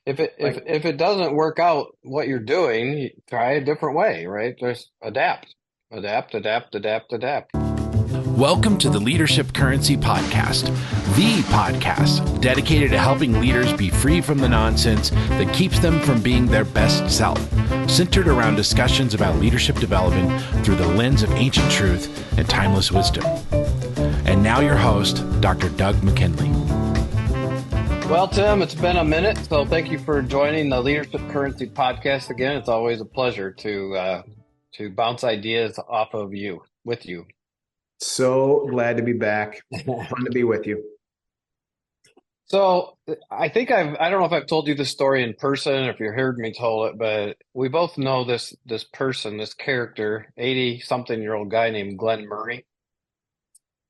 if it doesn't work out what you're doing, you try a different way, right? Just adapt. Welcome to the Leadership Currency Podcast, the podcast dedicated to helping leaders be free from the nonsense that keeps them from being their best self, centered around discussions about leadership development through the lens of ancient truth and timeless wisdom. And now your host, Dr. Doug McKinley. Well, Tim, it's been a minute, so thank you for joining the Leadership Currency Podcast again. It's always a pleasure to bounce ideas off of you, with you. So glad to be back. Fun to be with you. So I think I don't know if I've told you this story in person or if you heard me tell it, but we both know this person, this character, 80-something-year-old guy named Glenn Murray.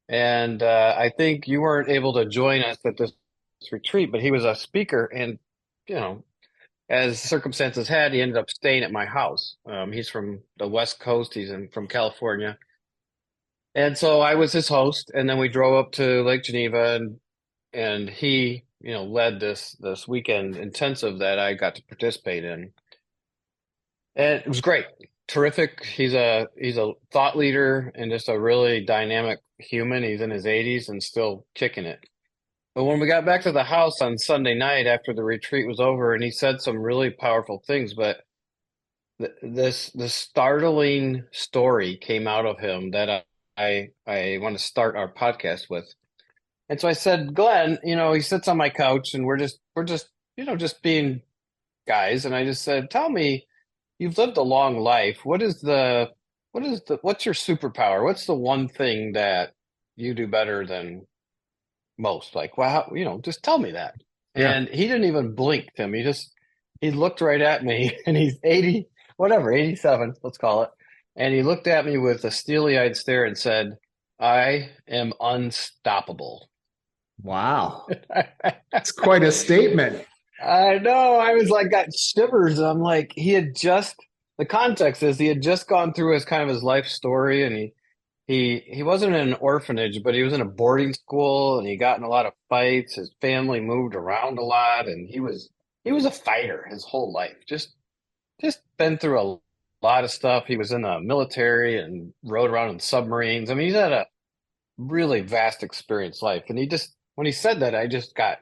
And I think you weren't able to join us at this retreat, but he was a speaker, and as circumstances had, he ended up staying at my house. He's from the West Coast. He's from California. And so I was his host, and then we drove up to Lake Geneva, and he, led this weekend intensive that I got to participate in. And it was great. Terrific. He's a thought leader and just a really dynamic human. He's in his 80s and still kicking it. But when we got back to the house on Sunday night after the retreat was over, and he said some really powerful things, but this startling story came out of him that I want to start our podcast with. And so I said, Glenn, he sits on my couch and we're just just being guys. And I just said, tell me, you've lived a long life. What's your superpower? What's the one thing that you do better than most? Like, wow, just tell me that. Yeah. And he didn't even blink, Tim. He looked right at me, and he's 80, whatever, 87, let's call it. And he looked at me with a steely-eyed stare and said, I am unstoppable. Wow. That's quite a statement. I know. I was like, got shivers. I'm like, the context is he had just gone through his life story, and he wasn't in an orphanage, but he was in a boarding school, and he got in a lot of fights. His family moved around a lot, and he was a fighter his whole life. Just been through a lot of stuff. He was in the military and rode around in submarines. I mean, he's had a really vast experience life. And when he said that, I just got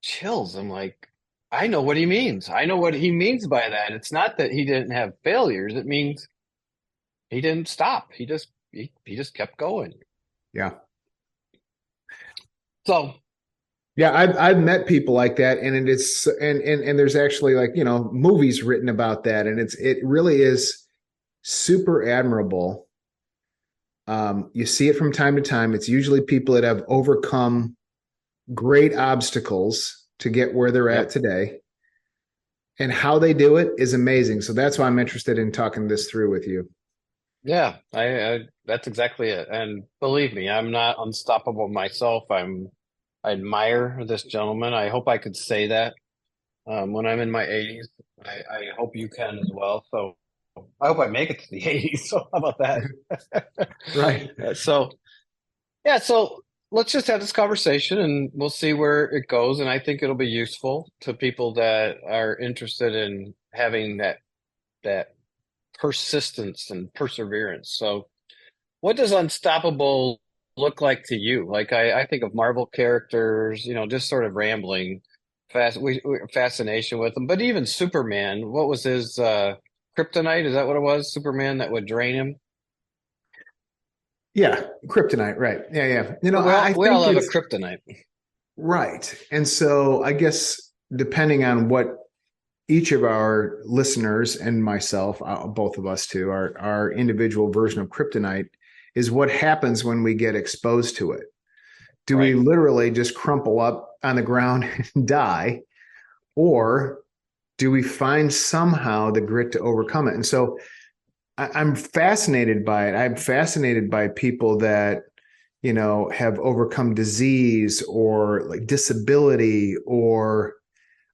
chills. I'm like, I know what he means. I know what he means by that. It's not that he didn't have failures. It means he didn't stop. He just kept going. Yeah. So, yeah, I've met people like that, and and there's actually movies written about that, and it really is super admirable. You see it from time to time. It's usually people that have overcome great obstacles to get where they're at today, and how they do it is amazing. So that's why I'm interested in talking this through with you. Yeah, I that's exactly it. And believe me, I'm not unstoppable myself. I admire this gentleman. I hope I could say that when I'm in my 80s. I hope you can as well. So I hope I make it to the 80s. So how about that? Right. So let's just have this conversation, and we'll see where it goes. And I think it'll be useful to people that are interested in having that persistence and perseverance. So what does unstoppable look like to you? Like I think of Marvel characters, just sort of rambling, fascination with them. But even Superman, what was his kryptonite? Is that what it was? Superman that would drain him? Yeah, kryptonite, right. Yeah. We all have a kryptonite. Right. And so I guess depending on what each of our listeners and myself, both of us too, our individual version of kryptonite is what happens when we get exposed to it. Do we literally just crumple up on the ground and die? Or do we find somehow the grit to overcome it? And so I'm fascinated by it. I'm fascinated by people that, have overcome disease or like disability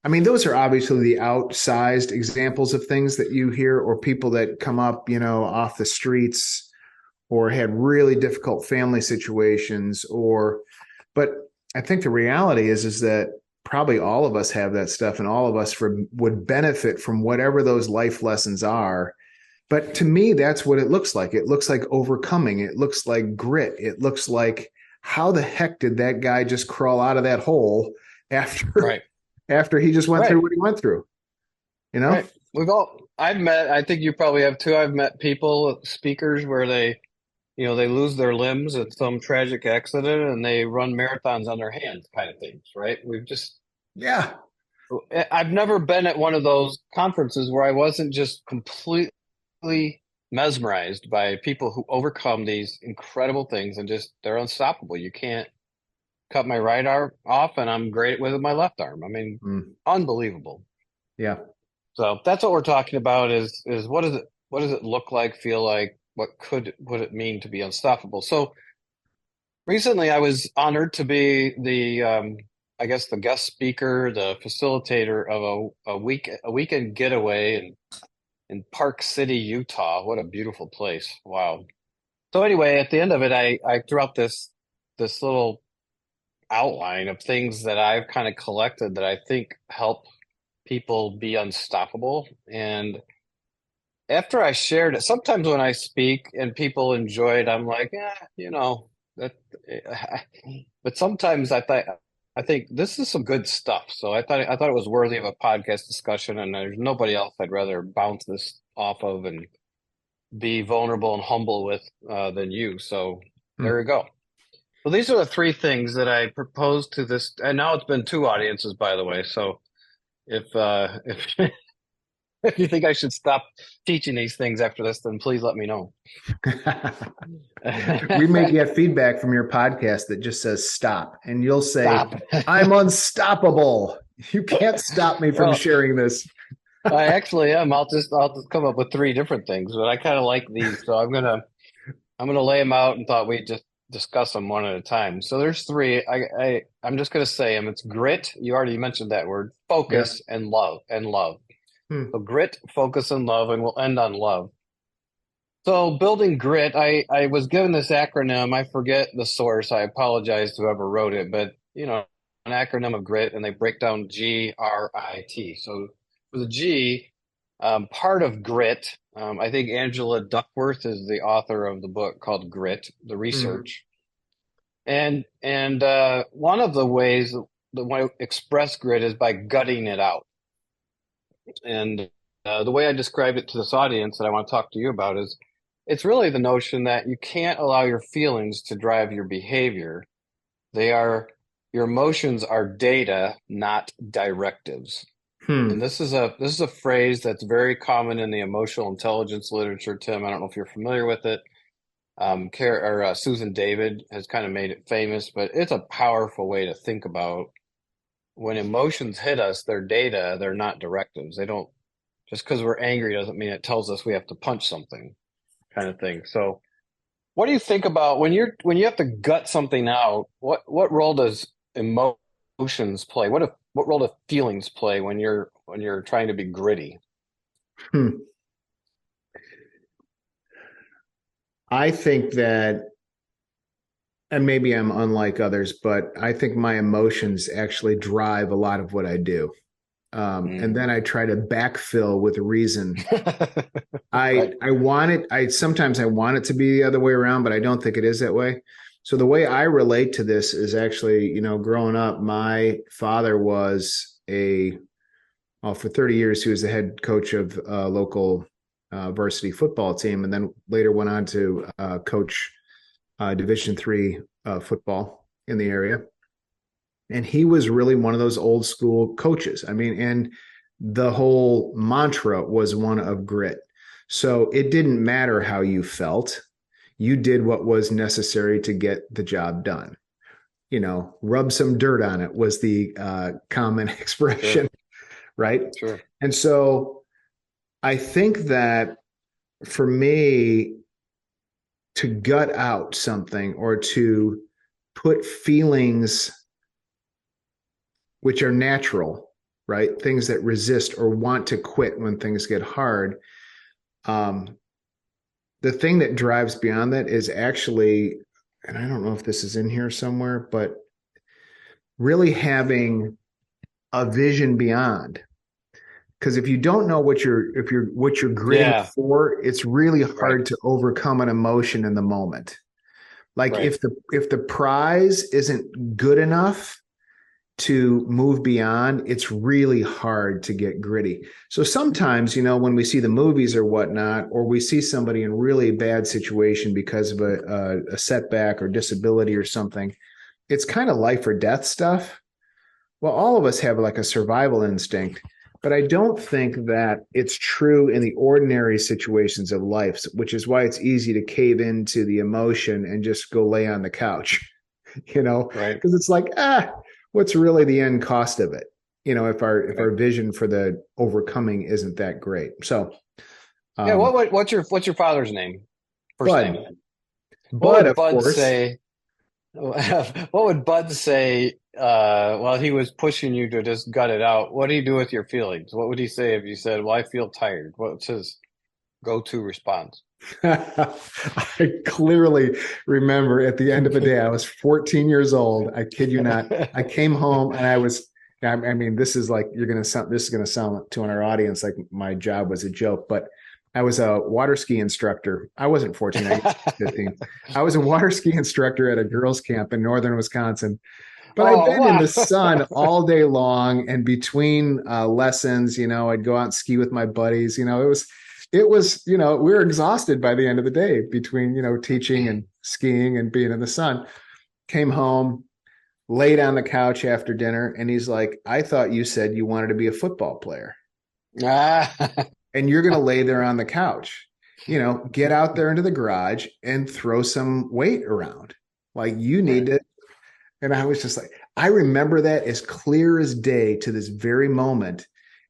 those are obviously the outsized examples of things that you hear, or people that come up, off the streets or had really difficult family situations but I think the reality is that probably all of us have that stuff, and all of us would benefit from whatever those life lessons are. But to me, that's what it looks like. It looks like overcoming. It looks like grit. It looks like, how the heck did that guy just crawl out of that hole after Right. after he just went Right. through what he went through? You know? Right. I've met, I think you probably have too. I've met people, speakers, where they lose their limbs at some tragic accident and they run marathons on their hands, kind of things, right? Yeah. I've never been at one of those conferences where I wasn't just completely mesmerized by people who overcome these incredible things and just, they're unstoppable. You can't cut my right arm off and I'm great with my left arm. I mean, unbelievable. Yeah. So that's what we're talking about is what does it look like, feel like, would it mean to be unstoppable? So recently I was honored to be I guess the guest speaker, the facilitator of a weekend getaway in Park City, Utah. What a beautiful place. Wow. So anyway, at the end of it, I threw out this little outline of things that I've kind of collected that I think help people be unstoppable. And after I shared it, sometimes when I speak and people enjoy it, I'm like, that. But sometimes I think this is some good stuff. So I thought it was worthy of a podcast discussion, and there's nobody else I'd rather bounce this off of and be vulnerable and humble with than you. So there you go. Well, these are the three things that I proposed to this, and now it's been two audiences, by the way. So if if you think I should stop teaching these things after this, then please let me know. We may get feedback from your podcast that just says stop, and you'll say, Stop. I'm unstoppable. You can't stop me from sharing this. I actually am. I'll just come up with three different things, but I kind of like these, so I'm gonna lay them out and thought we'd just discuss them one at a time. So there's three. I'm just gonna say them. It's grit. You already mentioned that word. Focus and love. So grit, focus, and love, and we'll end on love. So building grit, I was given this acronym. I forget the source. I apologize to whoever wrote it, but an acronym of grit, and they break down GRIT. So for the G, part of grit, I think Angela Duckworth is the author of the book called Grit, the research. And one of the ways the way to express grit is by gutting it out. And the way I described it to this audience that I want to talk to you about is it's really the notion that you can't allow your feelings to drive your behavior. Your emotions are data, not directives. And this is a phrase that's very common in the emotional intelligence literature, Tim. I don't know if you're familiar with it. Susan David has kind of made it famous, but it's a powerful way to think about when emotions hit us, they're data, they're not directives. They don't, just because we're angry doesn't mean it tells us we have to punch something, kind of thing. So what do you think about when you have to gut something out, what role does emotions play? What role do feelings play when you're trying to be gritty? I think that, and maybe I'm unlike others, but I think my emotions actually drive a lot of what I do. And then I try to backfill with reason. Right. Sometimes I want it to be the other way around, but I don't think it is that way. So the way I relate to this is actually, growing up, my father was for 30 years, he was the head coach of a local varsity football team, and then later went on to coach Division III football in the area. And he was really one of those old school coaches. I mean, and the whole mantra was one of grit. So it didn't matter how you felt. You did what was necessary to get the job done. Rub some dirt on it was the common expression, right? Sure. And so I think that for me, to gut out something or to put feelings which are natural, right? Things that resist or want to quit when things get hard. The thing that drives beyond that is actually, and I don't know if this is in here somewhere, but really having a vision beyond. Because if you don't know what you're gritting Yeah, for, it's really right, hard to overcome an emotion in the moment. Like right. if the prize isn't good enough to move beyond, it's really hard to get gritty. So sometimes, when we see the movies or whatnot, or we see somebody in really bad situation because of a setback or disability or something, it's kind of life or death stuff. Well, all of us have like a survival instinct, but I don't think that it's true in the ordinary situations of life, which is why it's easy to cave into the emotion and just go lay on the couch, Right. because it's like, what's really the end cost of it? If our Right. vision for the overcoming isn't that great. So, Yeah. um, What's your father's name? First name. Bud, What Bud, would of Bud course. say? What would Bud say while he was pushing you to just gut it out? What do you do with your feelings? What would he say if you said, "Well, I feel tired"? What's his go-to response? I clearly remember at the end of the day, I was 14 years old. I kid you not. I came home and I mean, this is like, this is going to sound to our audience like my job was a joke, but I was a water ski instructor. I wasn't 14, I guess I was 15. I was a water ski instructor at a girls' camp in northern Wisconsin. But I'd Oh, been in wow. the sun all day long, and between lessons, I'd go out and ski with my buddies. It was, we were exhausted by the end of the day between, teaching and skiing and being in the sun. Came home, laid on the couch after dinner, and he's like, "I thought you said you wanted to be a football player, Ah, and you're going to lay there on the couch. Get out there into the garage and throw some weight around. Like you need right, to." And I was just like, I remember that as clear as day to this very moment.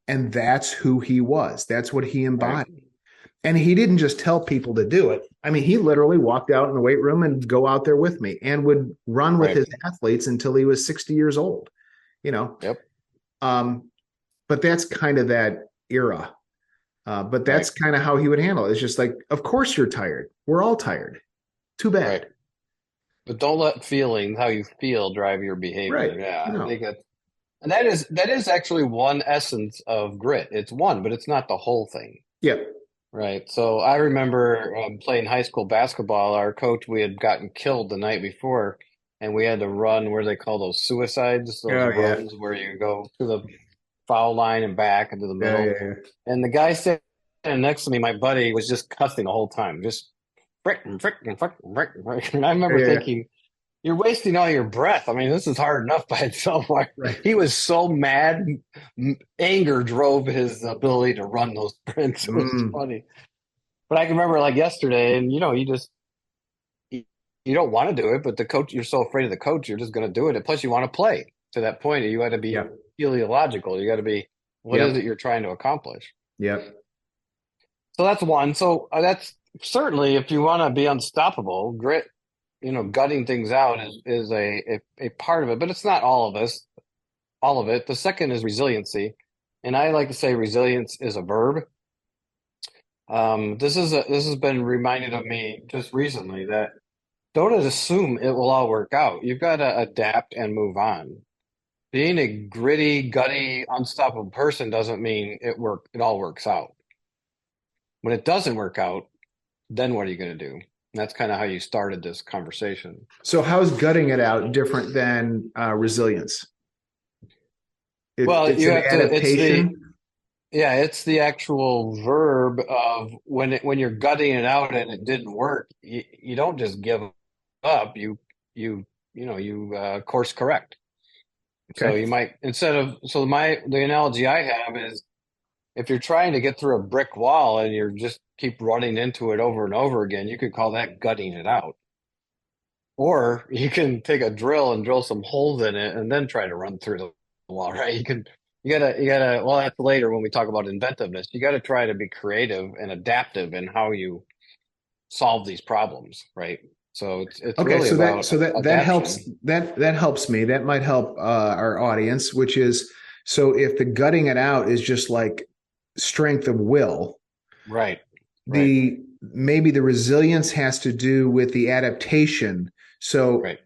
And that's who he was. That's what he right, embodied. And he didn't just tell people to do it. I mean, he literally walked out in the weight room and go out there with me and would run with right. his athletes until he was 60 years old, you know. Yep, Um, but that's kind of that era. But right, that's kind of how he would handle it. It's just like, of course you're tired. We're all tired. Too right. bad. But don't let feelings, how you feel, drive your behavior. Right. Yeah, I No. think that, and that is actually one essence of grit. It's one, but it's not the whole thing. Yeah. Right. So I remember playing high school basketball. Our coach, we had gotten killed the night before, and we had to run where they call those suicides, those Oh yeah. runs where you go to the foul line and back into the Yeah. middle. Yeah. Yeah. And the guy standing next to me, my buddy, was just cussing the whole time, just frickin', frickin', frickin', frickin', frickin'. And I Yeah. remember Yeah. thinking, you're wasting all your breath. I mean, this is hard enough by itself. Right. He was so mad. Anger drove his ability to run those sprints. It was Mm. funny. But I can remember like yesterday, and you you don't want to do it, but the coach, you're so afraid of the coach, you're just going to do it. And plus, you want to play to that point. You got to be Yep. teleological. You got to be, what is it Yep. you're trying to accomplish? Yep. So that's one. So that's certainly if you want to be unstoppable, grit, gutting things out is a part of it, but it's not all of it. The second is resiliency. And I like to say resilience is a verb. This has been reminded of me just recently that don't assume it will all work out. You've got to adapt and move on. Being a gritty, gutty, unstoppable person doesn't mean it all works out. When it doesn't work out, then what are you going to do? And that's kind of how you started this conversation. So how's gutting it out different than resilience? Well, It's you an have to, adaptation. it's the actual verb of when you're gutting it out and it didn't work, you don't just give up. You course correct. So Okay. you might the analogy I have is if you're trying to get through a brick wall and you're just keep running into it over and over again, you could call that gutting it out. Or you can take a drill and drill some holes in it and then try to run through the wall, right? You gotta, well, that's later when we talk about inventiveness. You gotta try to be creative and adaptive in how you solve these problems, right? So it's Okay. really So that about so that that helps adaptation. that helps me. That might help our audience, which is, so if the gutting it out is just like strength of will, Right, right, the maybe the resilience has to do with the adaptation. So right,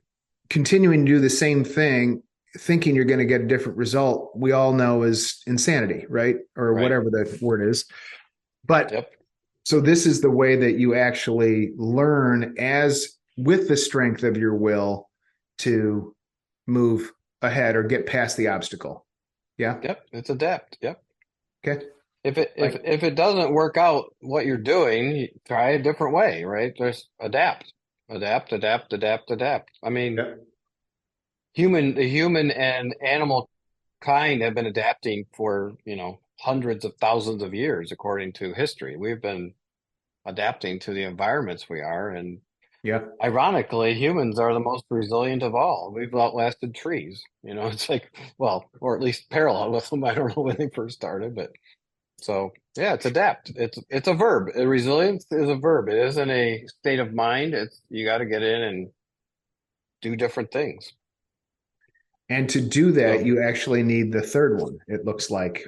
continuing to do the same thing thinking you're going to get a different result, we all know is insanity, right? Or Right. whatever the word is. But Yep. so this is the way that you actually learn as with the strength of your will to move ahead or get past the obstacle. Yeah. Yep. It's adapt. Yep. Okay. If it Like, if it doesn't work out what you're doing, you try a different way, right? Just adapt. Adapt, adapt, adapt, adapt. I mean, yeah. the human and animal kind have been adapting for, hundreds of thousands of years, according to history. We've been adapting to the environments we are. And Yeah. ironically, humans are the most resilient of all. We've outlasted trees. It's like, well, or at least parallel with them. I don't know when they first started, but so yeah, it's adapt. It's a verb. Resilience is a verb. It isn't a state of mind. It's you got to get in and do different things. And to do that, So you actually need the third one, it looks like.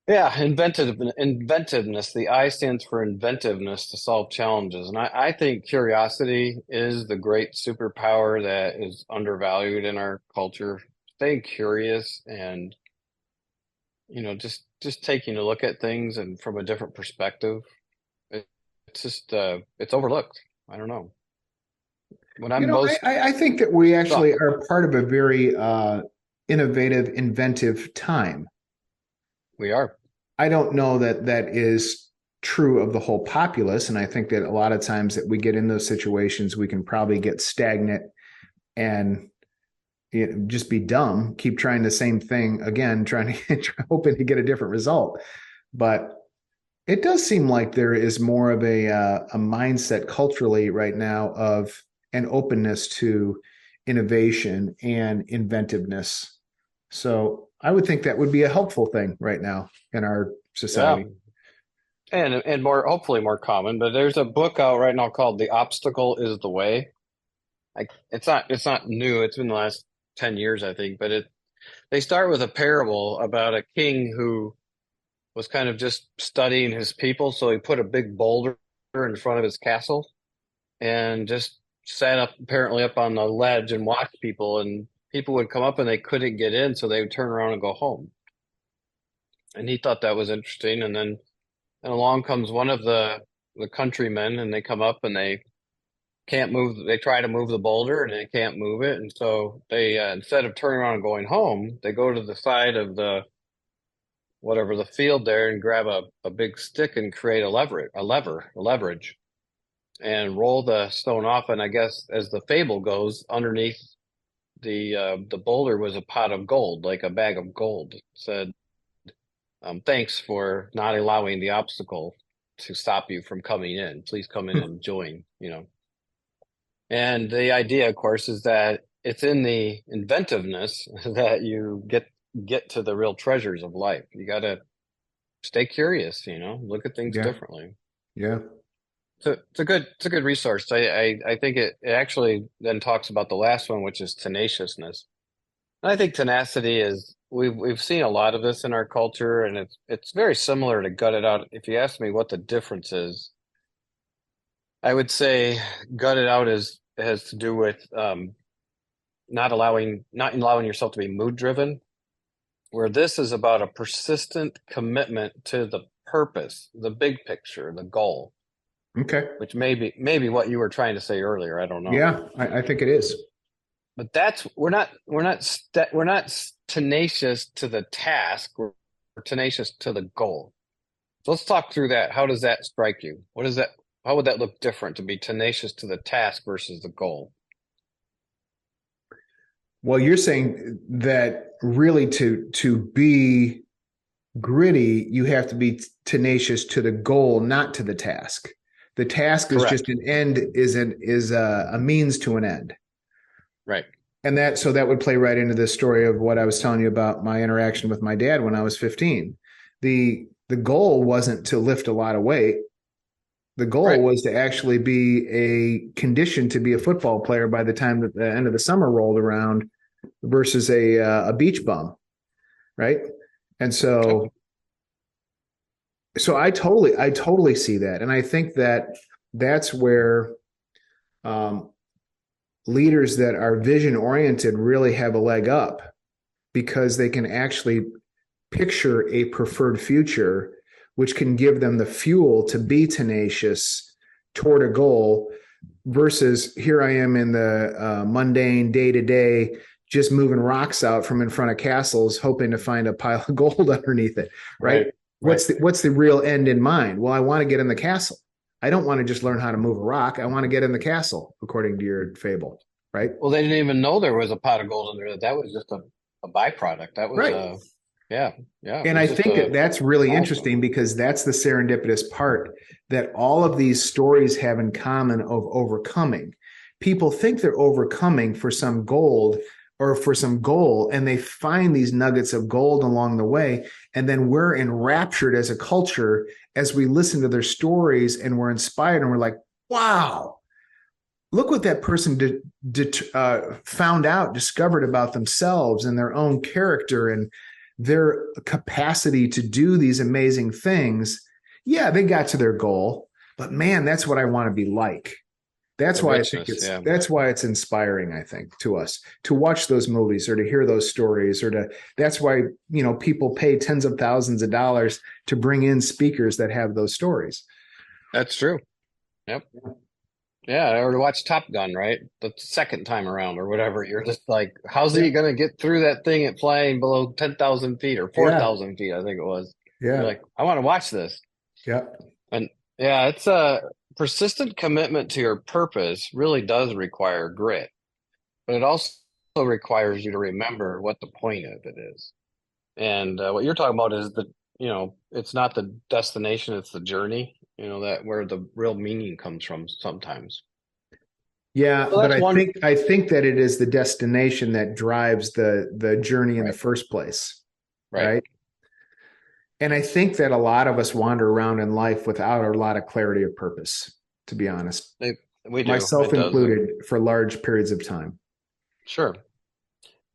yeah, inventiveness. The I stands for inventiveness to solve challenges. And I think curiosity is the great superpower that is undervalued in our culture. Staying curious and, just taking a look at things and from a different perspective. It, it's just it's overlooked. I don't know. When You I'm know, most I think that we actually stuck, are part of a very innovative, inventive time. we are. I don't know that that is true of the whole populace. And I think that a lot of times that we get in those situations, we can probably get stagnant and just be dumb, keep trying the same thing again, trying to hoping to get a different result. But it does seem like there is more of a mindset culturally right now of an openness to innovation and inventiveness. So I would think that would be a helpful thing right now in our Yeah. society. And more hopefully more common, but there's a book out right now called The Obstacle is the Way. Like it's not new. It's been the last 10 years, I think, but they start with a parable about a king who was kind of just studying his people, so he put a big boulder in front of his castle and just sat up apparently up on the ledge and watched people, and people would come up and they couldn't get in, so they would turn around and go home. And he thought that was interesting, and along comes one of the countrymen, and they come up and they can't move. They try to move the boulder, and they can't move it. And so they instead of turning around and going home, they go to the side of the whatever the field there and grab a big stick and create a leverage, and roll the stone off. And I guess as the fable goes, underneath the boulder was a pot of gold, like a bag of gold. It said, "Thanks for not allowing the obstacle to stop you from coming in. Please come in and join." And the idea, of course, is that it's in the inventiveness that you get to the real treasures of life. You got to stay curious, look at things Yeah. differently. Yeah. So it's a good resource. I think it actually then talks about the last one, which is tenaciousness. And I think tenacity is we've seen a lot of this in our culture, and it's very similar to gut it out. If you ask me what the difference is, I would say gut it out is has to do with not allowing yourself to be mood driven, where this is about a persistent commitment to the purpose, the big picture, the goal, Okay. which maybe what you were trying to say earlier. I don't know, Yeah, I think it is. but that's we're not tenacious to the task. We're tenacious to the goal. So let's talk through that. How does that strike you? What is that? How would that look different to be tenacious to the task versus the goal? Well, you're saying that really to be gritty, you have to be tenacious to the goal, not to the task. The task is just Correct. an end, is a means to an end. Right. And that would play right into the story of what I was telling you about my interaction with my dad when I was 15. The goal wasn't to lift a lot of weight. The goal Right. was to actually be a condition to be a football player by the time that the end of the summer rolled around versus a beach bum, right? And Yep. so I totally see that, and I think that that's where um, leaders that are vision oriented really have a leg up because they can actually picture a preferred future, which can give them the fuel to be tenacious toward a goal versus here I am in the mundane day to day, just moving rocks out from in front of castles, hoping to find a pile of gold underneath it. Right. Right. Right. What's the real end in mind? Well, I want to get in the castle. I don't want to just learn how to move a rock. I want to get in the castle, according to your fable. Right. Well, they didn't even know there was a pot of gold in there. That was just a byproduct. That was Right. yeah, yeah. It And was I just think a that's really milestone. interesting because that's the serendipitous part that all of these stories have in common of overcoming. People think they're overcoming for some gold or for some goal, and they find these nuggets of gold along the way. And then we're enraptured as a culture as we listen to their stories and we're inspired and we're like, wow, look what that person found out, discovered about themselves and their own character and their capacity to do these amazing things. Yeah, they got to their goal, but man, that's what I want to be like. The richness, yeah. That's why it's inspiring, I think, to us to watch those movies or to hear those stories that's why, people pay tens of thousands of dollars to bring in speakers that have those stories. That's true. Yep. Yeah, or to watch Top Gun, right? The second time around or whatever. You're just like, how's Yeah. he going to get through that thing at flying below 10,000 feet or Yeah. 4,000 feet, I think it was. You're Yeah. like, I want to watch this. Yeah. And yeah, it's a persistent commitment to your purpose really does require grit, but it also requires you to remember what the point of it is. And what you're talking about is it's not the destination, it's the journey, that where the real meaning comes from sometimes. Yeah, So but that's one, I think that it is the destination that drives the journey in the right, first place, right. right? And I think that a lot of us wander around in life without a lot of clarity of purpose, to be honest, They, we do. myself It does. included, for large periods of time. Sure.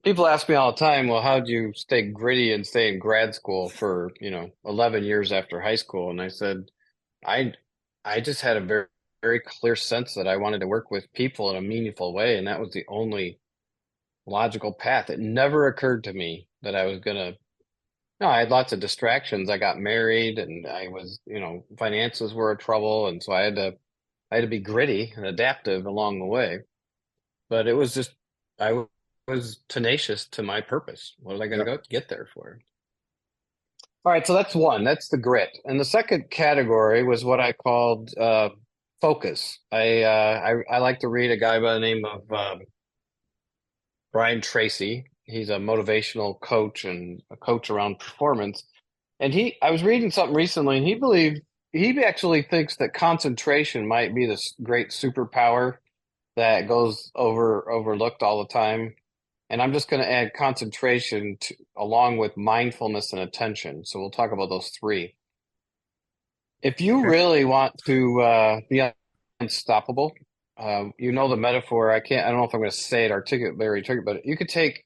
People ask me all the time, well, how'd you stay gritty and stay in grad school for, 11 years after high school? And I said, I I just had a very, very clear sense that I wanted to work with people in a meaningful way, and that was the only logical path. It never occurred to me that I was gonna. No, I had lots of distractions. I got married, and I was, finances were a trouble, and so I had to be gritty and adaptive along the way. But it was just I was tenacious to my purpose. What was I going to Yep. go get there for? All right, so that's one. That's the grit. And the second category was what I called focus. I like to read a guy by the name of Brian Tracy. He's a motivational coach and a coach around performance. And I was reading something recently, and he actually thinks that concentration might be this great superpower that goes overlooked all the time. And I'm just going to add concentration along with mindfulness and attention. So we'll talk about those three. If you Okay. really want to be unstoppable, the metaphor. I don't know if I'm going to say it very articulate, but you could take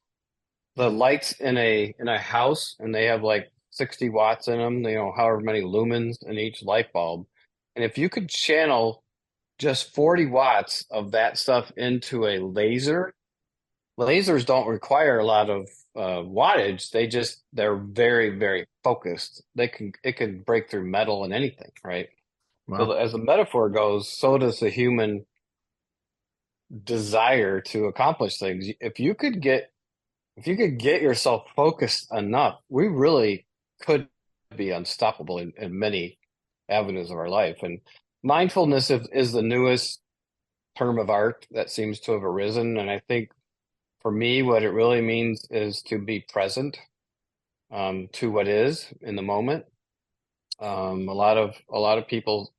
the lights in a house, and they have like 60 watts in them. However many lumens in each light bulb, and if you could channel just 40 watts of that stuff into a laser. Lasers don't require a lot of wattage. They're very, very focused. It can break through metal and anything, right? So Wow. as the metaphor goes, so does the human desire to accomplish things. If you could get yourself focused enough, we really could be unstoppable in many avenues of our life. And mindfulness is the newest term of art that seems to have arisen. And I think for me, what it really means is to be present to what is in the moment. A lot of people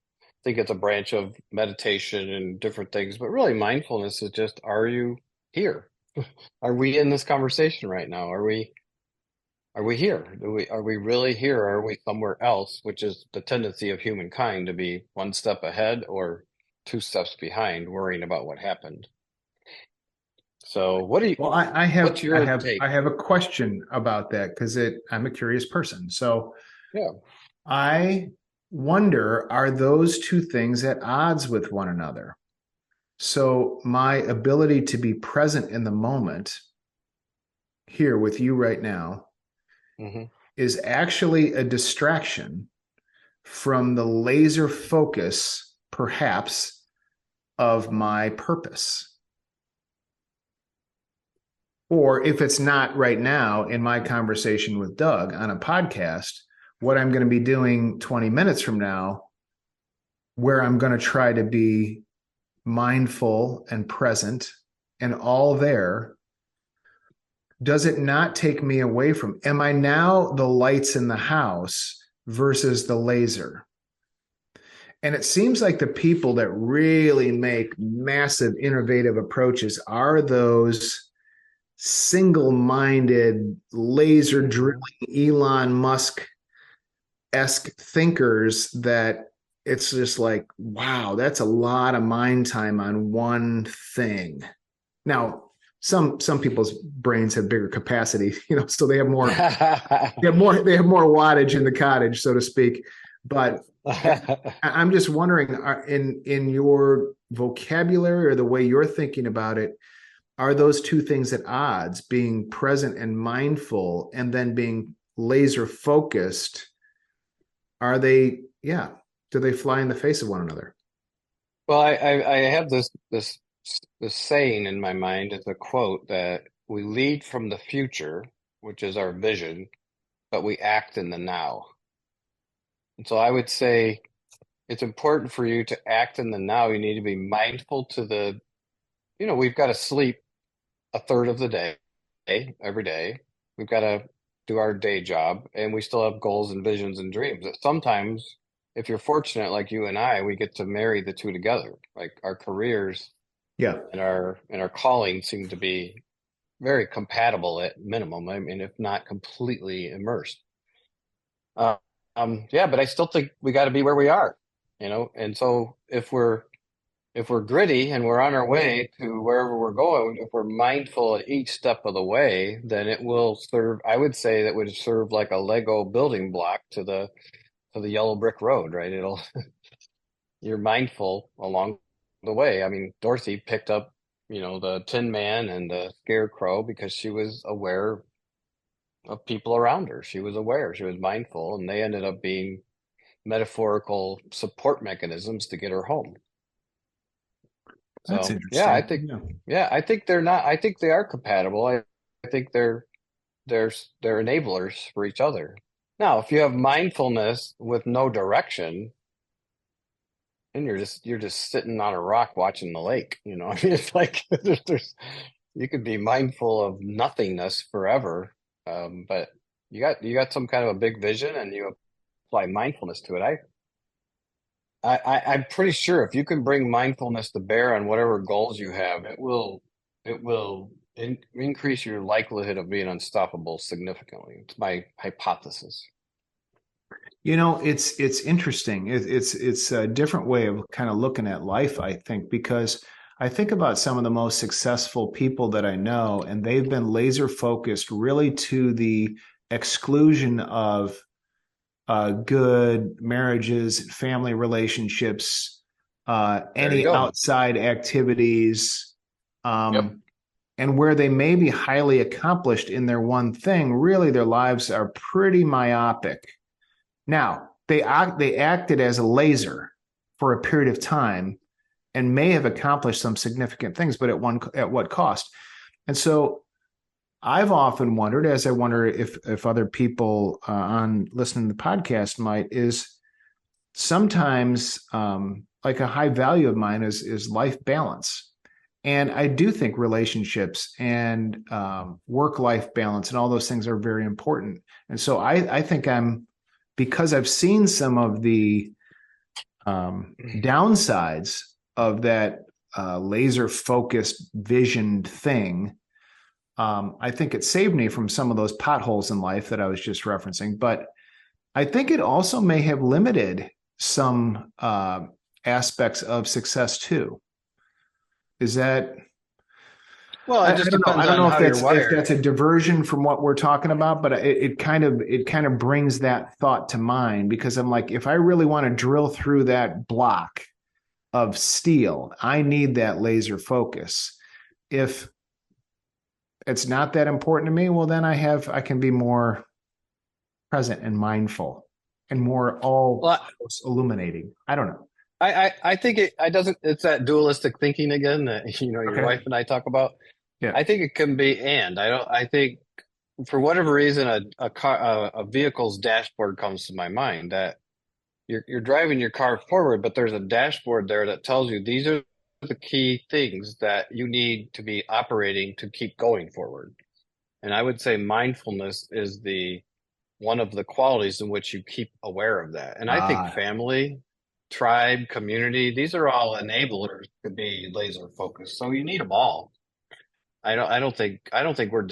think it's a branch of meditation and different things, but really mindfulness is just, are you here? Are we in this conversation right now? Are we here? Are we really here? Or are we somewhere else? Which is the tendency of humankind to be one step ahead or two steps behind, worrying about what happened. So, Well, what's your take? I have a question about that because I'm a curious person. So Yeah. I wonder, are those two things at odds with one another? So my ability to be present in the moment here with you right now Hmm. is actually a distraction from the laser focus, perhaps, of my purpose. Or if it's not right now in my conversation with Doug on a podcast, what I'm going to be doing 20 minutes from now, where I'm going to try to be mindful and present and all there, does it not take me away from, am I now the lights in the house versus the laser? And it seems like the people that really make massive innovative approaches are those single-minded, laser drilling Elon Musk esque thinkers that it's just like, wow, that's a lot of mind time on one thing. Now, some people's brains have bigger capacity, so they have more they have more wattage in the cottage, so to speak. But I'm just wondering, in your vocabulary or the way you're thinking about it, are those two things at odds, being present and mindful and then being laser focused? Are they, yeah, do they fly in the face of one another? Well, I have this saying in my mind. It's a quote that we lead from the future, which is our vision, but we act in the now. And so I would say it's important for you to act in the now. You need to be mindful to we've got to sleep a third of the day every day. We've got to do our day job, and we still have goals and visions and dreams. Sometimes, if you're fortunate like you and I, we get to marry the two together. Like our careers Yeah, and our calling seem to be very compatible at minimum. I mean, if not completely immersed. Uh, yeah, but I still think we got to be where we are, And so if we're gritty and we're on our way to wherever we're going, if we're mindful at each step of the way, then it will serve. I would say that would serve like a Lego building block to the yellow brick road, right? You're mindful along the way. I mean, Dorothy picked up, the Tin Man and the Scarecrow because she was aware of people around her. She was aware, she was mindful, and they ended up being metaphorical support mechanisms to get her home. that's So yeah, I interesting. think Yeah. yeah, I think they're not. I think they are compatible. I think they're enablers for each other. Now, if you have mindfulness with no direction, then you're just sitting on a rock watching the lake. I mean, it's like you could be mindful of nothingness forever, but you got some kind of a big vision and you apply mindfulness to it. I'm pretty sure if you can bring mindfulness to bear on whatever goals you have, it will increase your likelihood of being unstoppable significantly. It's my hypothesis. It's interesting. It's a different way of kind of looking at life, I think, because I think about some of the most successful people that I know, and they've been laser focused really to the exclusion of good marriages, family relationships, There you any go. outside activities, Yep. um, and where they may be highly accomplished in their one thing, really their lives are pretty myopic. Now, they acted as a laser for a period of time and may have accomplished some significant things, but at what cost? And so I've often wondered, as I wonder if other people on listening to the podcast might, is sometimes like a high value of mine is life balance. And I do think relationships and work life balance and all those things are very important. And so I think because I've seen some of the downsides of that laser focused visioned thing. I think it saved me from some of those potholes in life that I was just referencing. But I think it also may have limited some aspects of success too. Is that Well, it I just don't know. I depends don't on know if how you're that's wired. a diversion from what we're talking about, but it kind of brings that thought to mind because I'm like, if I really want to drill through that block, of steel. I need that laser focus. If it's not that important to me, well, then I can be more present and mindful and more all Well, illuminating. I don't know. I think it's that dualistic thinking again that your Okay. wife and I talk about. Yeah. I think it can be and I think for whatever reason a vehicle's dashboard comes to my mind that you're driving your car forward, but there's a dashboard there that tells you these are the key things that you need to be operating to keep going forward. And I would say mindfulness is the one of the qualities in which you keep aware of that. And I think Ah, family, tribe, community, these are all enablers to be laser focused. So you need them all. I don't think we're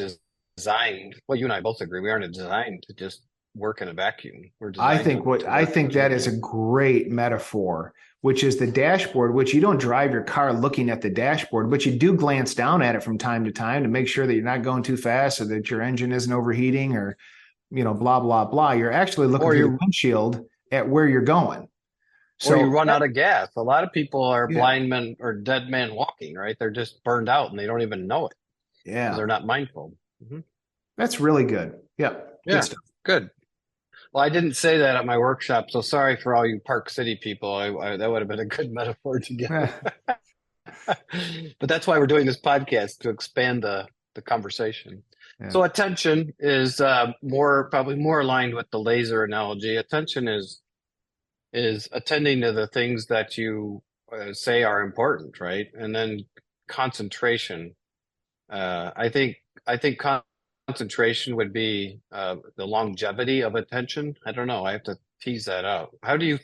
designed. Well, you and I both agree we aren't designed to just work in a vacuum. We're designed to I work think that is a together. great metaphor, which is the dashboard, which you don't drive your car looking at the dashboard, but you do glance down at it from time to time to make sure that you're not going too fast or that your engine isn't overheating or, blah, blah, blah. You're actually looking Or through the you windshield at where you're going. or you So run out of gas. A lot of people are yeah, blind men or dead men walking, right? They're just burned out and they don't even know it because yeah, they're not mindful. Hmm. that's really good. Yeah, good Yeah, stuff. good. Well, I didn't say that at my workshop, so sorry for all you Park City people. That would have been a good metaphor to give. Eh, But that's why we're doing this podcast to expand the conversation. yeah. So attention is probably more aligned with the laser analogy. Attention is attending to the things that you say are important, right? And then concentration. I think concentration would be the longevity of attention. I don't know. I have to tease that out. How do you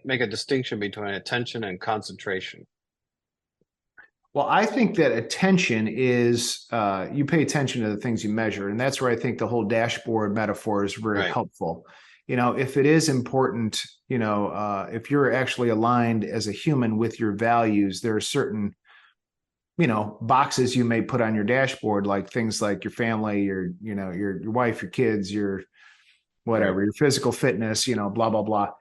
make a distinction between attention and concentration? Well, I think that attention is you pay attention to the things you measure, and that's where I think the whole dashboard metaphor is very Right. helpful. If it is important, if you're actually aligned as a human with your values, there are certain, boxes you may put on your dashboard, like things like your family, your wife, your kids, your Right. whatever, your physical fitness, blah blah blah.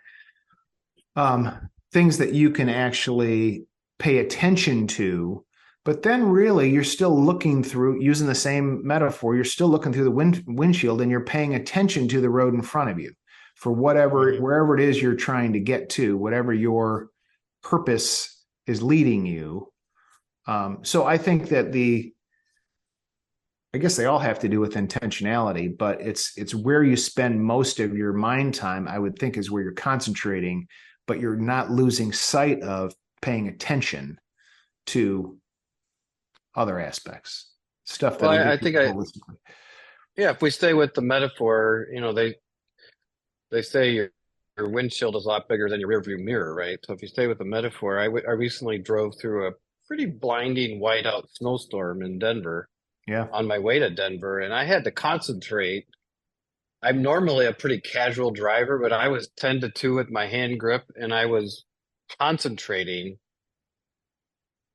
Things that you can actually pay attention to. But then really you're still looking through, using the same metaphor, you're still looking through the windshield and you're paying attention to the road in front of you for Hmm. wherever it is you're trying to get to, whatever your purpose is leading you. So I think that I guess they all have to do with intentionality, but it's where you spend most of your mind time, I would think, is where you're concentrating, but you're not losing sight of paying attention to other aspects, stuff Well, that'll I, get I you think holistically. yeah, if we stay with the metaphor, they say your windshield is a lot bigger than your rearview mirror, right? So if you stay with the metaphor, I recently drove through a pretty blinding whiteout snowstorm in Denver Yeah. on my way to Denver, and I had to concentrate. I'm normally a pretty casual driver, but I was 10 to 2 with my hand grip and I was concentrating.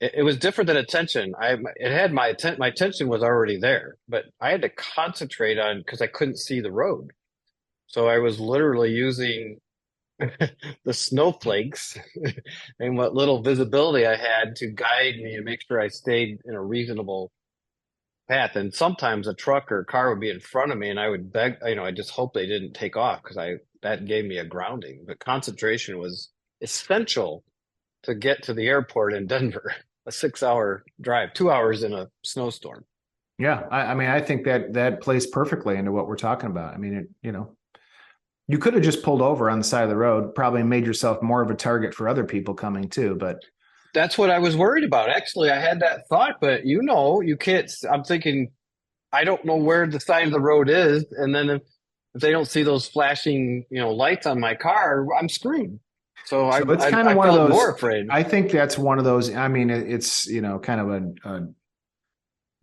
It was different than attention. It had my attention was already there, but I had to concentrate on because I couldn't see the road. So I was literally using the snowflakes and what little visibility I had to guide me and make sure I stayed in a reasonable path. And sometimes a truck or a car would be in front of me and I would beg, I just hope they didn't take off because that gave me a grounding. But concentration was essential to get to the airport in Denver, a 6 hour drive, 2 hours in a snowstorm. Yeah. I mean, I think that plays perfectly into what we're talking about. I mean, you could have just pulled over on the side of the road, probably made yourself more of a target for other people coming too. But That's what I was worried about. Actually, I had that thought, but you can't. I'm thinking, I don't know where the side of the road is. And then if they don't see those flashing, lights on my car, I'm screwed. So so it's kind of I one of felt more those. afraid. I think that's one of those. I mean, it's kind of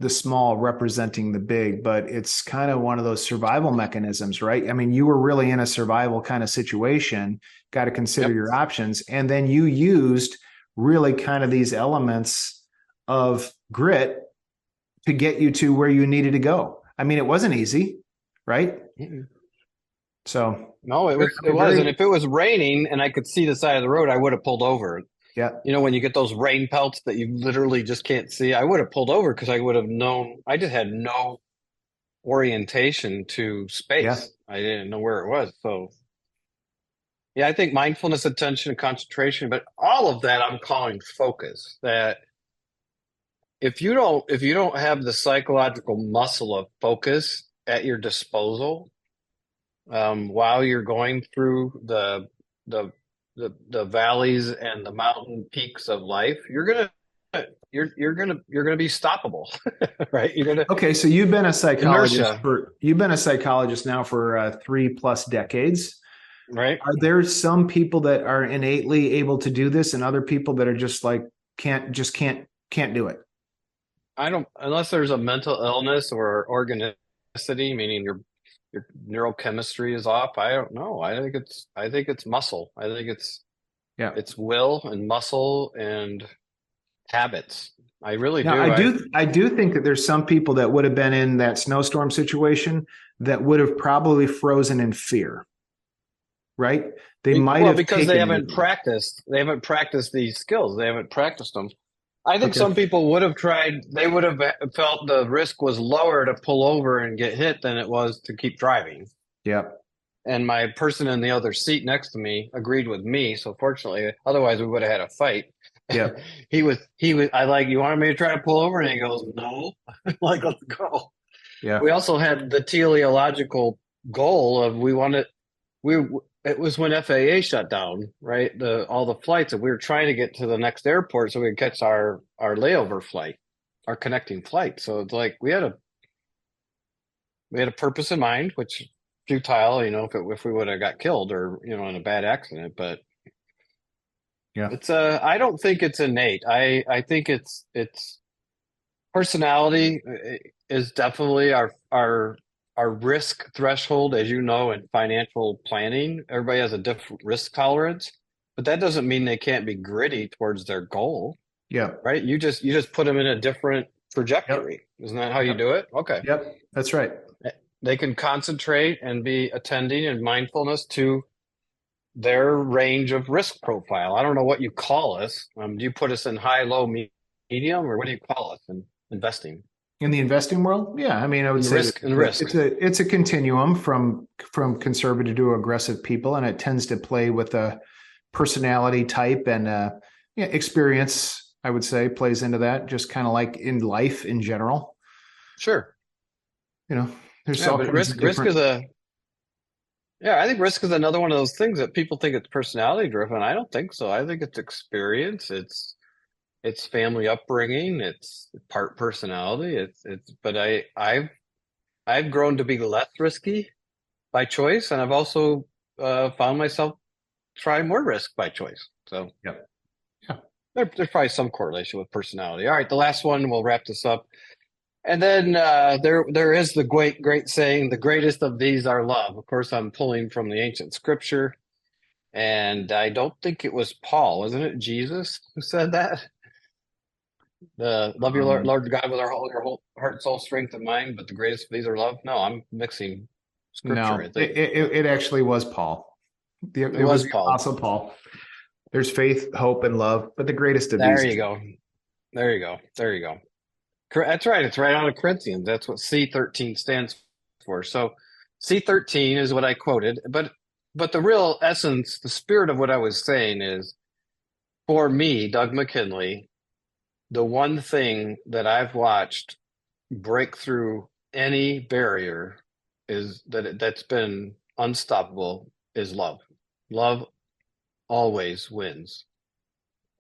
the small representing the big, but it's kind of one of those survival mechanisms, right? I mean, you were really in a survival kind of situation, got to consider Yep. your options. And then you used really kind of these elements of grit to get you to where you needed to go. I mean, it wasn't easy, right? Mm-mm. So, No, it was. It was. And if it was raining and I could see the side of the road, I would have pulled over. Yeah. You know, when you get those rain pelts that you literally just can't see, I would have pulled over because I would have known. I just had no orientation to Yeah. space. I didn't know where it was. So, yeah, I think mindfulness, attention, and concentration, but all of that I'm calling focus. That if you don't have the psychological muscle of focus at your disposal, while you're going through the the valleys and the mountain peaks of life, you're gonna be stoppable, right? You're gonna Okay, so inertia, you've been a psychologist now for 3+ decades. right? Are there some people that are innately able to do this, and other people that are just like can't do it? I don't unless there's a mental illness or organicity, meaning your neurochemistry is off. I don't know. I think it's muscle. I think Yeah. it's will and muscle and habits. I really Now, do. I do think that there's some people that would have been in that snowstorm situation that would have probably frozen in fear, right? They might Well, have because they taken haven't it. practiced. They haven't practiced these skills. They haven't practiced them. I think Okay. some people would have tried, they would have felt the risk was lower to pull over and get hit than it was to keep driving. Yeah. And my person in the other seat next to me agreed with me. So fortunately, otherwise we would have had a fight. Yeah. I like, you wanted me to try to pull over? And he goes, no. I'm like, let's go. Yeah. We also had the teleological goal of we it was when FAA shut down, right? All the flights, and we were trying to get to the next airport so we could catch our layover flight, our connecting flight. So it's like we had a purpose in mind, which futile, if we would have got killed or in a bad accident. But Yeah. it's I don't think it's innate. I think it's personality is definitely our risk threshold, as you know, in financial planning. Everybody has a different risk tolerance, but that doesn't mean they can't be gritty towards their goal, Yeah. right? You just put them in a different Yep. trajectory. Isn't that how you Yep. do it? Okay. Yep. That's right. They can concentrate and be attending and mindfulness to their range of risk profile. I don't know what you call us. Do you put us in high, low, medium, or what do you call us in investing? In the investing world, yeah, I mean, I would In say risk and that risk. it's a continuum from conservative to aggressive people, and it tends to play with a personality type and yeah, experience. I would say plays into that, just kind of like in life in general. Sure. You know, there's Yeah, all but kinds of risk different. is I think risk is another one of those things that people think it's personality driven. I don't think so. I think it's experience. It's family upbringing. It's part personality. But I've grown to be less risky by choice, and I've also found myself trying more risk by choice. So Yeah, yeah. there's probably some correlation with personality. All right, the last one. We'll wrap this up. And then there is the great saying, the greatest of these are love. Of course, I'm pulling from the ancient scripture, and I don't think it was Paul, wasn't it? Jesus who said that. The love your Um, Lord God with your whole heart, soul, strength, and mind. But the greatest of these are love. No, I'm mixing scripture. I no, think it actually was Paul. it It was was the Paul. Apostle Paul. There's faith, hope, and love, but the greatest of There these. you go. There you go. There you go. That's right. It's right out of Corinthians. That's what C13 stands for. So C13 is what I quoted, but the real essence, the spirit of what I was saying is, for me, Doug McKinley, the one thing that I've watched break through any barrier is that's been unstoppable is love. Love always wins.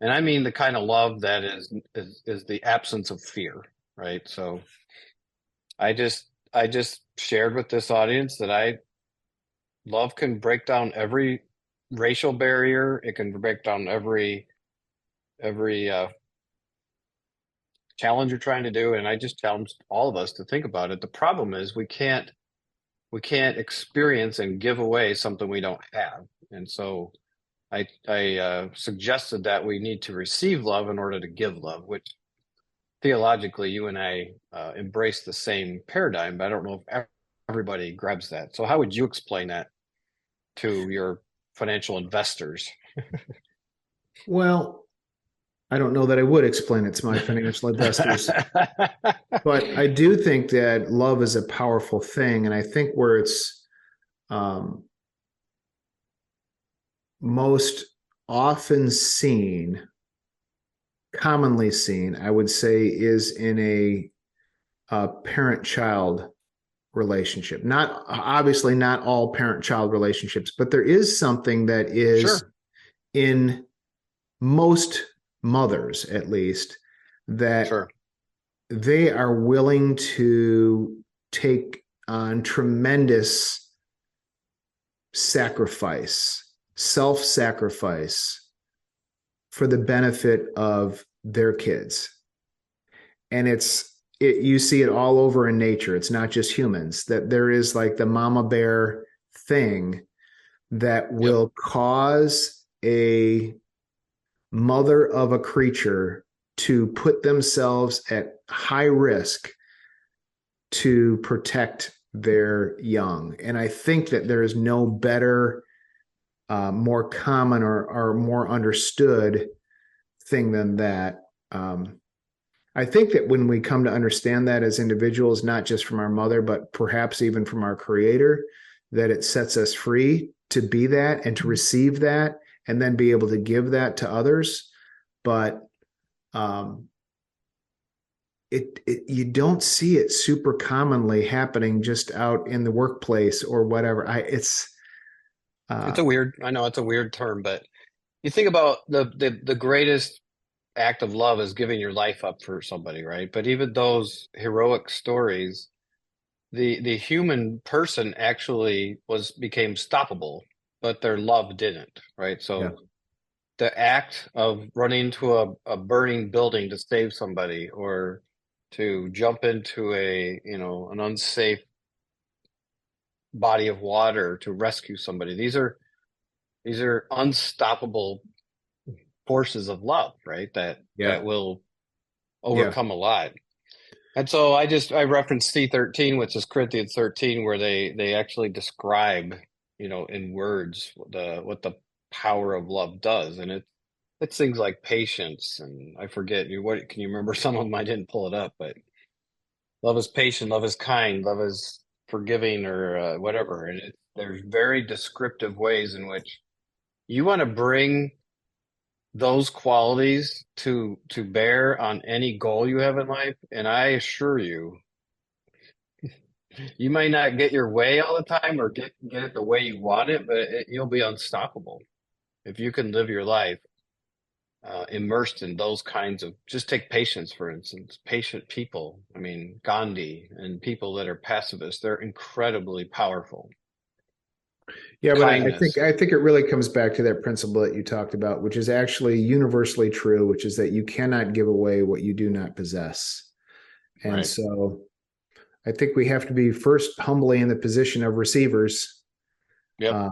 And I mean the kind of love that is the absence of fear, right? So I just shared with this audience that love can break down every racial barrier. It can break down every challenge you're trying to do. And I just challenge all of us to think about it. The problem is we can't experience and give away something we don't have. And so I suggested that we need to receive love in order to give love, which theologically you and I embrace the same paradigm, but I don't know if everybody grabs that. So how would you explain that to your financial investors? Well, I don't know that I would explain it to my financial investors, but I do think that love is a powerful thing. And I think where it's um, most often seen, commonly seen, I would say, is in a parent-child relationship. Not obviously not all parent-child relationships, but there is something that is Sure, in most mothers, at least, that sure. they are willing to take on tremendous sacrifice, self sacrifice for the benefit of their kids. And you see it all over in nature. It's not just humans, that there is like the mama bear thing that Yep. will cause a mother of a creature to put themselves at high risk to protect their young. And I think that there is no better, more common or more understood thing than that. I think that when we come to understand that as individuals, not just from our mother, but perhaps even from our creator, that it sets us free to be that and to receive that and then be able to give that to others. But um, it you don't see it super commonly happening just out in the workplace or whatever. It's Uh, a weird, I know it's a weird term, but you think about the greatest act of love is giving your life up for somebody, right? But even those heroic stories, the human person actually became stoppable, but their love didn't, right? yeah, So the act of running into a burning building to save somebody or to jump into an unsafe body of water to rescue somebody, these are unstoppable forces of love, right? That yeah, will yeah, overcome a lot. And so I referenced C13, which is Corinthians 13, where they actually describe, in words what the power of love does. And it's things like patience, and I forget what can you remember some of them? I didn't pull it up, but love is patient, love is kind, love is forgiving, or whatever. And there's very descriptive ways in which you want to bring those qualities to bear on any goal you have in life, and I assure you, you might not get your way all the time or get it the way you want it, but you'll be unstoppable if you can live your life immersed in those kinds of. Just take patience, for instance. Patient people. I mean, Gandhi and people that are pacifists, they're incredibly powerful. yeah. But Kindness, I think it really comes back to that principle that you talked about, which is actually universally true, which is that you cannot give away what you do not possess. And right? so I think we have to be first humbly in the position of receivers, Yep. uh,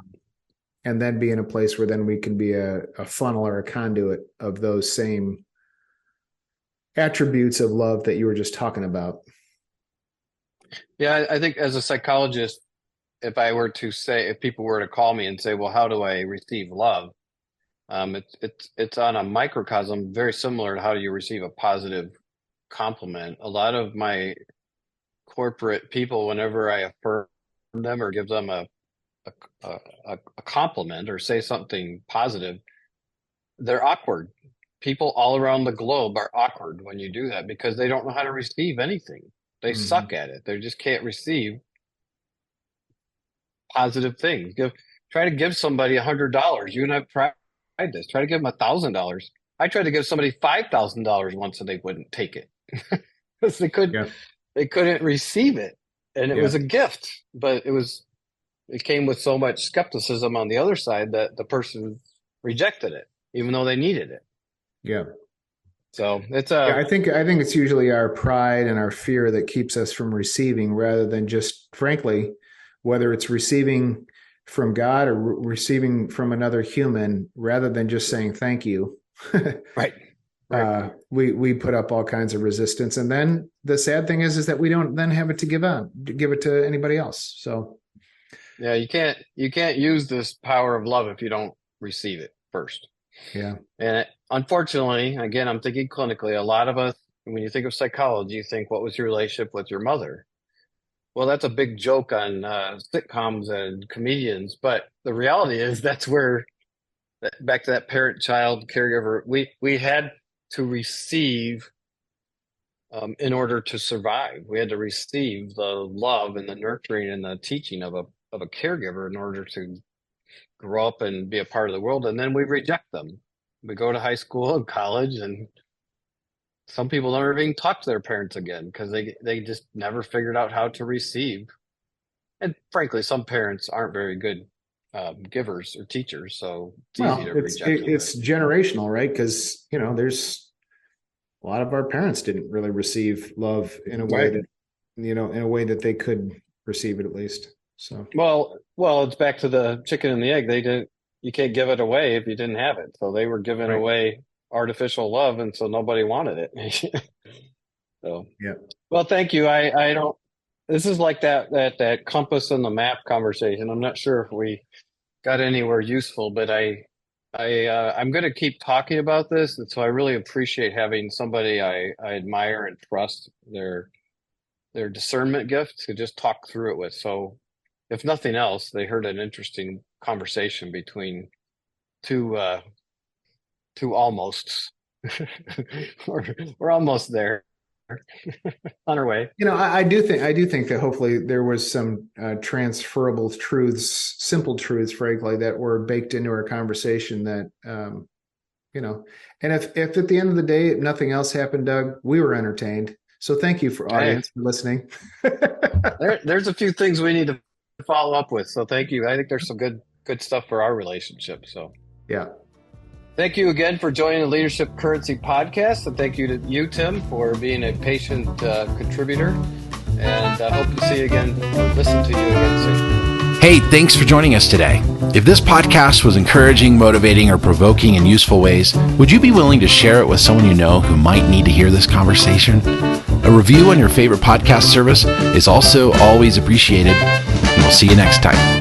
and then be in a place where then we can be a funnel or a conduit of those same attributes of love that you were just talking about. Yeah, I think as a psychologist, if people were to call me and say, "Well, how do I receive love?" It's on a microcosm, very similar to how you receive a positive compliment. A lot of my corporate people, whenever I affirm them or give them a, a compliment or say something positive, they're awkward. People all around the globe are awkward when you do that because they don't know how to receive anything. They Mm-hmm. suck at it. They just can't receive positive things. Try to give somebody $100. You and I've tried this. Try to give them $1,000. I tried to give somebody $5,000 once and they wouldn't take it because Yeah, they couldn't receive it. And it yeah, was a gift, but it came with so much skepticism on the other side that the person rejected it, even though they needed it. yeah. So it's Yeah, a I think it's usually our pride and our fear that keeps us from receiving rather than just frankly, whether it's receiving from God or receiving from another human, rather than just saying thank you. right, right. We put up all kinds of resistance, and then the sad thing is that we don't then have it to give it to anybody else. So Yeah, you can't use this power of love if you don't receive it first. Yeah. And unfortunately, again, I'm thinking clinically, a lot of us, when you think of psychology, you think, what was your relationship with your mother? Well, that's a big joke on sitcoms and comedians, but the reality is that's where, back to that parent-child caregiver, we had to receive in order to survive. We had to receive the love and the nurturing and the teaching of a caregiver in order to grow up and be a part of the world. And then we reject them. We go to high school and college, and some people don't even talk to their parents again because they just never figured out how to receive. And frankly, some parents aren't very good givers or teachers, so it's easy Well, to it's reject them. it's generational, right? Because there's a lot of our parents didn't really receive love in a way Right. that they could receive it, at least. So Well, it's back to the chicken and the egg. They didn't. You can't give it away if you didn't have it. So they were giving right. away artificial love, and so nobody wanted it. So, Yeah. well, thank you. I don't. This is like that compass and the map conversation. I'm not sure if we got anywhere useful, but I'm going to keep talking about this, and so I really appreciate having somebody I admire and trust their discernment gift to just talk through it with. So, if nothing else, they heard an interesting conversation between two almosts. We're almost there, on our way. I do think that hopefully there was some transferable truths, simple truths, frankly, that were baked into our conversation that, and if at the end of the day, if nothing else happened, Doug, we were entertained. So thank you for audience for listening. There's a few things we need to follow up with. So thank you. I think there's some good stuff for our relationship. So Yeah. thank you again for joining the Leadership Currency podcast. And thank you to you, Tim, for being a patient contributor. And I hope to see you again, or listen to you again soon. Hey, thanks for joining us today. If this podcast was encouraging, motivating, or provoking in useful ways, would you be willing to share it with someone you know who might need to hear this conversation? A review on your favorite podcast service is also always appreciated, and we'll see you next time.